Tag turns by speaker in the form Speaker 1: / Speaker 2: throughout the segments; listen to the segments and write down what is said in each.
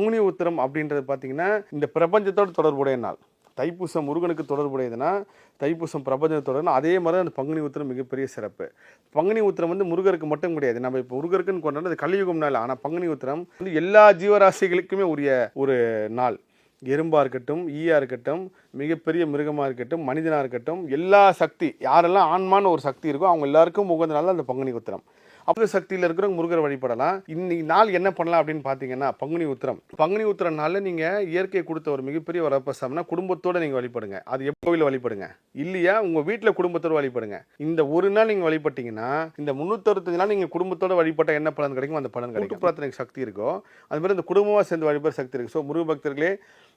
Speaker 1: பங்குனி உத்திரம் அப்படின்றது பார்த்தீங்கன்னா இந்த பிரபஞ்சத்தோடு தொடர்புடைய நாள். தைப்பூசம் முருகனுக்கு தொடர்புடையதுன்னா தைப்பூசம் பிரபஞ்சத்தோட அதே மாதிரி அந்த பங்குனி உத்திரம் மிகப்பெரிய சிறப்பு. பங்குனி உத்திரம் வந்து முருகருக்கு மட்டும் கிடையாது. நம்ம இப்போ முருகருக்குன்னு கொண்டாடுறது கலியுகம்னால, ஆனால் பங்குனி உத்திரம் வந்து எல்லா ஜீவராசிகளுக்குமே உரிய ஒரு நாள். எறும்பா இருக்கட்டும், ஈயா இருக்கட்டும், மிகப்பெரிய மிருகமாக இருக்கட்டும், மனிதனாக இருக்கட்டும், எல்லா சக்தி யாரெல்லாம் ஆன்மான்னு ஒரு சக்தி இருக்கோ அவங்க எல்லாருக்கும் உகந்த நாள் அந்த பங்குனி உத்திரம். அப்போ சக்தியில் இருக்கிறவங்க முருகரை வழிபடலாம். இன்னைக்கு நாள் என்ன பண்ணலாம் அப்படின்னு பார்த்தீங்கன்னா பங்குனி உத்திரம் நாளில் நீங்கள் இயற்கை கொடுத்த ஒரு மிகப்பெரிய வரப்பிரசாதம்னா குடும்பத்தோடு நீங்கள் வழிபடுங்க. அது கோவிலில் வழிபடுங்க, இல்லையா உங்கள் வீட்டில் குடும்பத்தோடு வழிபடுங்க. இந்த ஒரு நாள் நீங்கள் வழிபட்டீங்கன்னா இந்த 365 நாள் நீங்கள் குடும்பத்தோடு வழிபட்டால் என்ன பலன் கிடைக்கும்? அந்த பலன் கிடைக்கும். பிரார்த்தனைக்கு சக்தி இருக்கோ அது மாதிரி இந்த குடும்பமாக சேர்ந்து வழிபட சக்தி இருக்குது. ஸோ முருக பக்தர்களே,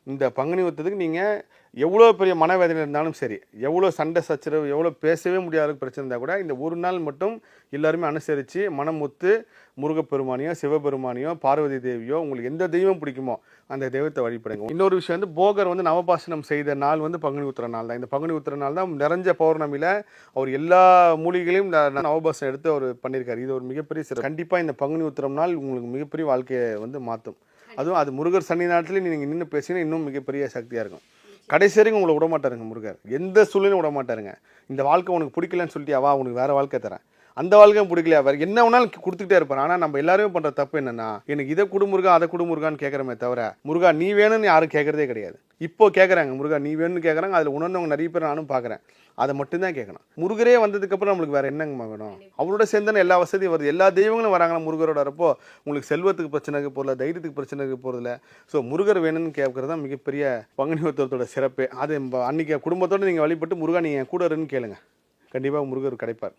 Speaker 1: இந்த பங்குனி உத்திரத்துக்கு நீங்கள் எவ்வளோ பெரிய மனவேதனை இருந்தாலும் சரி, எவ்வளோ சண்டை சச்சரவு, எவ்வளோ பேசவே முடியாத பிரச்சனை இருந்தால் கூட இந்த ஒரு நாள் மட்டும் எல்லாருமே அனுசரித்து மனம் ஒத்து முருகப்பெருமானியோ சிவபெருமானியோ பார்வதி தேவியோ உங்களுக்கு எந்த தெய்வம் பிடிக்குமோ அந்த தெய்வத்தை வழிபடுங்க. இன்னொரு விஷயம் வந்து போகர் வந்து நவபாசனம் செய்த நாள் வந்து பங்குனி உத்திர நாள் தான். இந்த பங்குனி உத்திர நாள் தான் நிறைஞ்ச பௌர்ணமியில் அவர் எல்லா மூலிகளையும் நவபாசனம் எடுத்து அவர் பண்ணியிருக்காரு. இது ஒரு மிகப்பெரிய சிறப்பு. கண்டிப்பாக இந்த பங்குனி உத்திரம் நாள் உங்களுக்கு மிகப்பெரிய வாழ்க்கையை வந்து மாற்றும். அதுவும் அது முருகர் சன்னி நாட்டில் நீங்கள் நின்று பேசினா இன்னும் மிகப்பெரிய சக்தியாக இருக்கும். கடைசி வரைக்கும் உங்களை விடமாட்டாருங்க முருகர். எந்த சூழ்நிலையும் விடமாட்டாருங்க. இந்த வாழ்க்கை உனக்கு பிடிக்கலன்னு சொல்லிட்டு வா உனக்கு வேறு வாழ்க்கை தரேன், அந்த வாழ்க்கையும் பிடிக்கலையா வேறு என்ன வேணாலும் கொடுத்துக்கிட்டே இருப்பார். ஆனால் நம்ம எல்லாருமே பண்ணுற தப்பு என்னன்னா, எனக்கு இதை கொடு முருகா அதை கொடு முருகான்னு கேட்குறமே தவிர முருகா நீ வேணும்னு யாரும் கேட்குறதே கிடையாது. இப்போ கேட்குறாங்க முருகா நீ வேணும்னு கேட்குறாங்க. அதில் உணர்ந்தவங்க நிறைய பேர் நானும் பார்க்குறேன். அதை மட்டும்தான் கேட்கணும். முருகரே வந்ததுக்கப்புறம் நம்மளுக்கு வேறு என்னங்க வேணும்? அவரோட சேர்ந்தானே எல்லா வசதியும் வருது. எல்லா தெய்வங்களும் வராங்களா முருகரோட வரப்போ உங்களுக்கு செல்வத்துக்கு பிரச்சனை போகிறதில்ல, தைரியத்துக்கு பிரச்சனை போகிறதில்ல. ஸோ முருகர் வேணும்னு கேட்குறது தான் மிகப்பெரிய பங்குனி உத்திரத்தோட சிறப்பு. அது அன்றைக்கி குடும்பத்தோடு நீங்கள் வழிபட்டு முருகா நீங்கள் கூட இருன்னு கேளுங்க, கண்டிப்பாக முருகர் கிடைப்பார்.